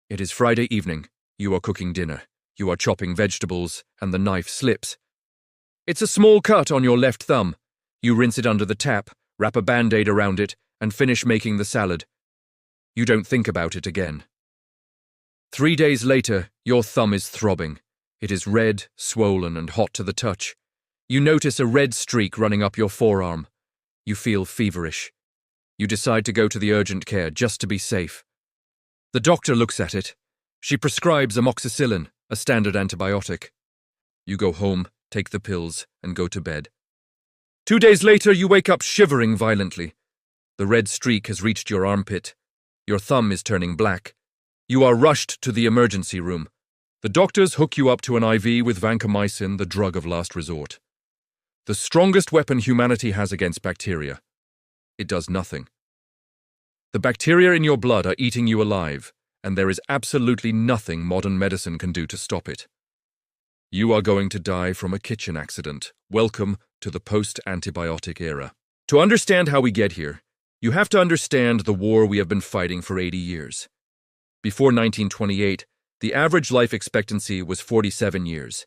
It is Friday evening. You are cooking dinner. You are chopping vegetables, and the knife slips. It's a small cut on your left thumb. You rinse it under the tap, wrap a Band-Aid around it, and finish making the salad. You don't think about it again. 3 days later, your thumb is throbbing. It is red, swollen, and hot to the touch. You notice a red streak running up your forearm. You feel feverish. You decide to go to the urgent care just to be safe. The doctor looks at it. She prescribes amoxicillin, a standard antibiotic. You go home, take the pills, and go to bed. 2 days later, you wake up shivering violently. The red streak has reached your armpit. Your thumb is turning black. You are rushed to the emergency room. The doctors hook you up to an IV with vancomycin, the drug of last resort. The strongest weapon humanity has against bacteria. It does nothing. The bacteria in your blood are eating you alive, and there is absolutely nothing modern medicine can do to stop it. You are going to die from a kitchen accident. Welcome to the Post-Antibiotic Era. To understand how we get here, you have to understand the war we have been fighting for 80 years. Before 1928, the average life expectancy was 47 years.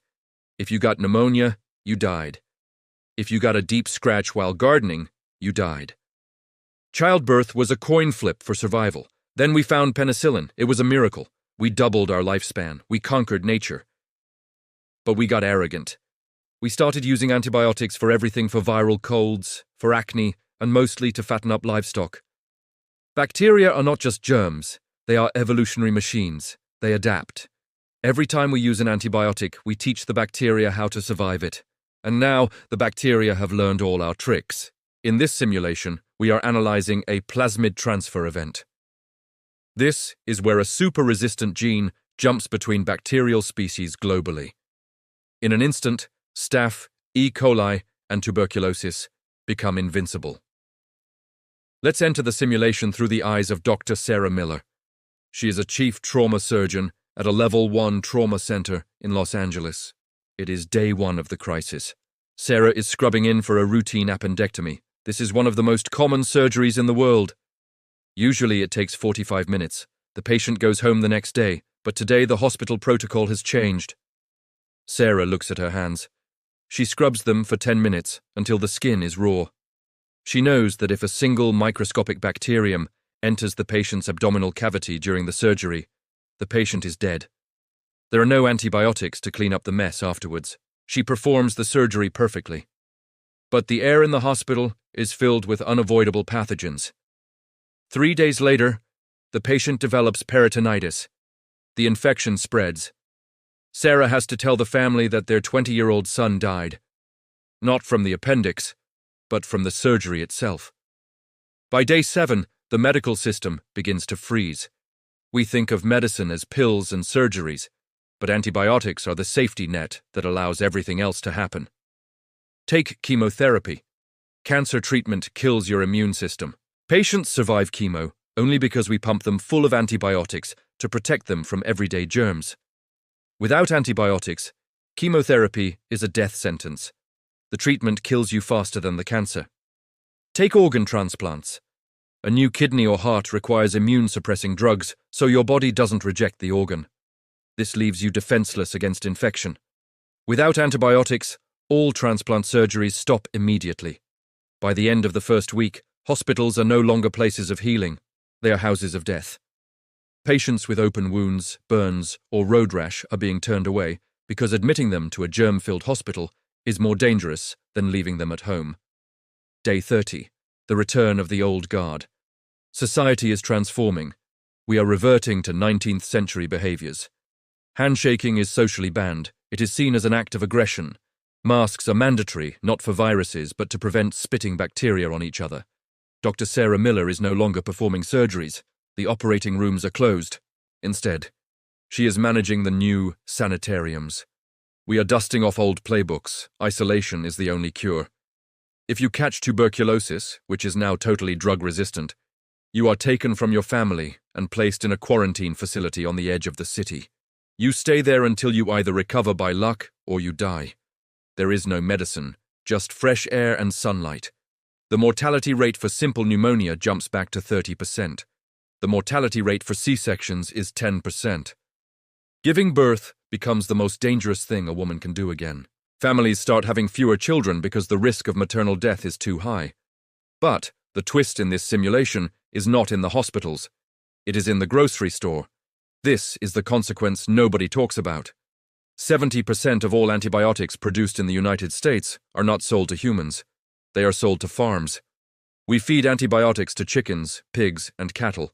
If you got pneumonia, you died. If you got a deep scratch while gardening, you died. Childbirth was a coin flip for survival. Then we found penicillin. It was a miracle. We doubled our lifespan. We conquered nature. But we got arrogant. We started using antibiotics for everything, for viral colds, for acne, and mostly to fatten up livestock. Bacteria are not just germs. They are evolutionary machines. They adapt. Every time we use an antibiotic, we teach the bacteria how to survive it. And now, the bacteria have learned all our tricks. In this simulation, we are analyzing a plasmid transfer event. This is where a super-resistant gene jumps between bacterial species globally. In an instant, staph, E. coli, and tuberculosis become invincible. Let's enter the simulation through the eyes of Dr. Sarah Miller. She is a chief trauma surgeon at a Level 1 trauma center in Los Angeles. It is day 1 of the crisis. Sarah is scrubbing in for a routine appendectomy. This is one of the most common surgeries in the world. Usually it takes 45 minutes. The patient goes home the next day, but today the hospital protocol has changed. Sarah looks at her hands. She scrubs them for 10 minutes until the skin is raw. She knows that if a single microscopic bacterium enters the patient's abdominal cavity during the surgery, the patient is dead. There are no antibiotics to clean up the mess afterwards. She performs the surgery perfectly. But the air in the hospital is filled with unavoidable pathogens. 3 days later, the patient develops peritonitis. The infection spreads. Sarah has to tell the family that their 20-year-old son died. Not from the appendix, but from the surgery itself. By day 7, the medical system begins to freeze. We think of medicine as pills and surgeries, but antibiotics are the safety net that allows everything else to happen. Take chemotherapy. Cancer treatment kills your immune system. Patients survive chemo only because we pump them full of antibiotics to protect them from everyday germs. Without antibiotics, chemotherapy is a death sentence. The treatment kills you faster than the cancer. Take organ transplants. A new kidney or heart requires immune-suppressing drugs so your body doesn't reject the organ. This leaves you defenseless against infection. Without antibiotics, all transplant surgeries stop immediately. By the end of the first week, hospitals are no longer places of healing. They are houses of death. Patients with open wounds, burns, or road rash are being turned away because admitting them to a germ-filled hospital is more dangerous than leaving them at home. Day 30. The return of the old guard. Society is transforming. We are reverting to 19th century behaviors. Handshaking is socially banned. It is seen as an act of aggression. Masks are mandatory, not for viruses, but to prevent spitting bacteria on each other. Dr. Sarah Miller is no longer performing surgeries. The operating rooms are closed. Instead, she is managing the new sanitariums. We are dusting off old playbooks. Isolation is the only cure. If you catch tuberculosis, which is now totally drug-resistant, you are taken from your family and placed in a quarantine facility on the edge of the city. You stay there until you either recover by luck or you die. There is no medicine, just fresh air and sunlight. The mortality rate for simple pneumonia jumps back to 30%. The mortality rate for C-sections is 10%. Giving birth becomes the most dangerous thing a woman can do again. Families start having fewer children because the risk of maternal death is too high. But the twist in this simulation is not in the hospitals. It is in the grocery store. This is the consequence nobody talks about. 70% of all antibiotics produced in the United States are not sold to humans. They are sold to farms. We feed antibiotics to chickens, pigs, and cattle.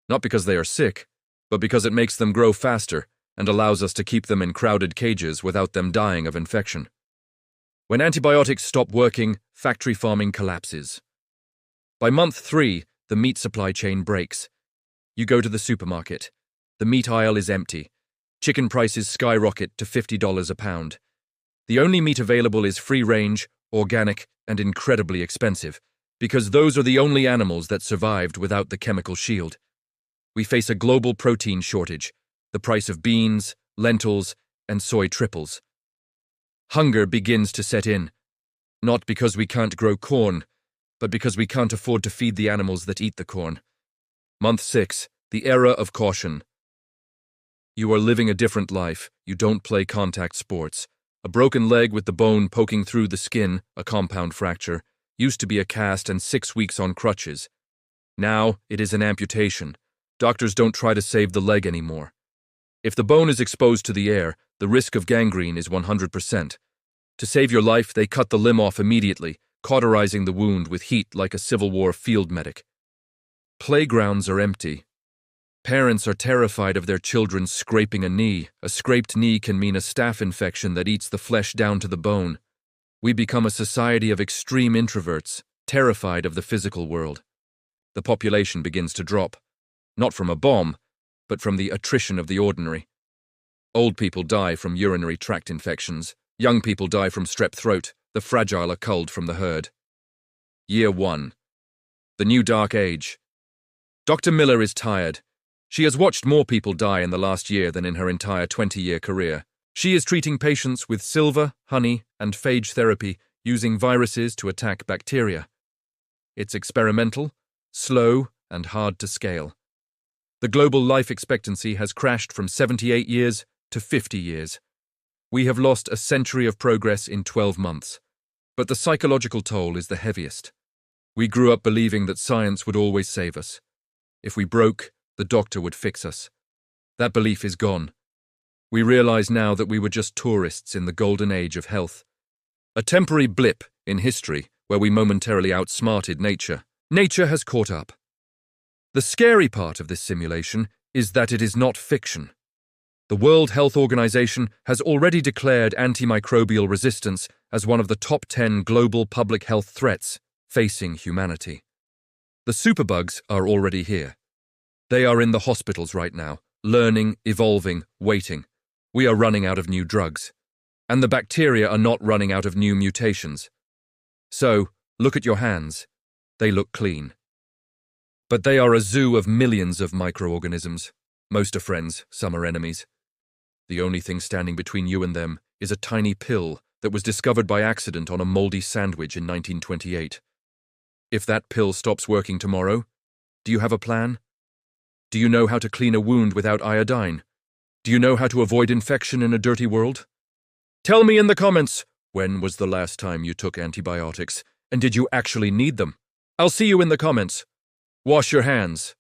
Not because they are sick, but because it makes them grow faster and allows us to keep them in crowded cages without them dying of infection. When antibiotics stop working, factory farming collapses. By month 3, the meat supply chain breaks. You go to the supermarket. The meat aisle is empty. Chicken prices skyrocket to $50 a pound. The only meat available is free-range, organic, and incredibly expensive, because those are the only animals that survived without the chemical shield. We face a global protein shortage. The price of beans, lentils, and soy triples. Hunger begins to set in, not because we can't grow corn, but because we can't afford to feed the animals that eat the corn. Month 6, the era of caution. You are living a different life. You don't play contact sports. A broken leg with the bone poking through the skin, a compound fracture, used to be a cast and 6 weeks on crutches. Now it is an amputation. Doctors don't try to save the leg anymore. If the bone is exposed to the air, the risk of gangrene is 100%. To save your life, they cut the limb off immediately, cauterizing the wound with heat like a Civil War field medic. Playgrounds are empty. Parents are terrified of their children scraping a knee. A scraped knee can mean a staph infection that eats the flesh down to the bone. We become a society of extreme introverts, terrified of the physical world. The population begins to drop, not from a bomb, but from the attrition of the ordinary. Old people die from urinary tract infections. Young people die from strep throat. The fragile are culled from the herd. Year 1. The new dark age. Dr. Miller is tired. She has watched more people die in the last year than in her entire 20-year career. She is treating patients with silver, honey, and phage therapy using viruses to attack bacteria. It's experimental, slow, and hard to scale. The global life expectancy has crashed from 78 years to 50 years. We have lost a century of progress in 12 months. But the psychological toll is the heaviest. We grew up believing that science would always save us. If we broke, the doctor would fix us. That belief is gone. We realize now that we were just tourists in the golden age of health. A temporary blip in history where we momentarily outsmarted nature. Nature has caught up. The scary part of this simulation is that it is not fiction. The World Health Organization has already declared antimicrobial resistance as one of the top 10 global public health threats facing humanity. The superbugs are already here. They are in the hospitals right now, learning, evolving, waiting. We are running out of new drugs. And the bacteria are not running out of new mutations. So, look at your hands. They look clean. But they are a zoo of millions of microorganisms. Most are friends, some are enemies. The only thing standing between you and them is a tiny pill that was discovered by accident on a moldy sandwich in 1928. If that pill stops working tomorrow, do you have a plan? Do you know how to clean a wound without iodine? Do you know how to avoid infection in a dirty world? Tell me in the comments, when was the last time you took antibiotics, and did you actually need them? I'll see you in the comments. Wash your hands.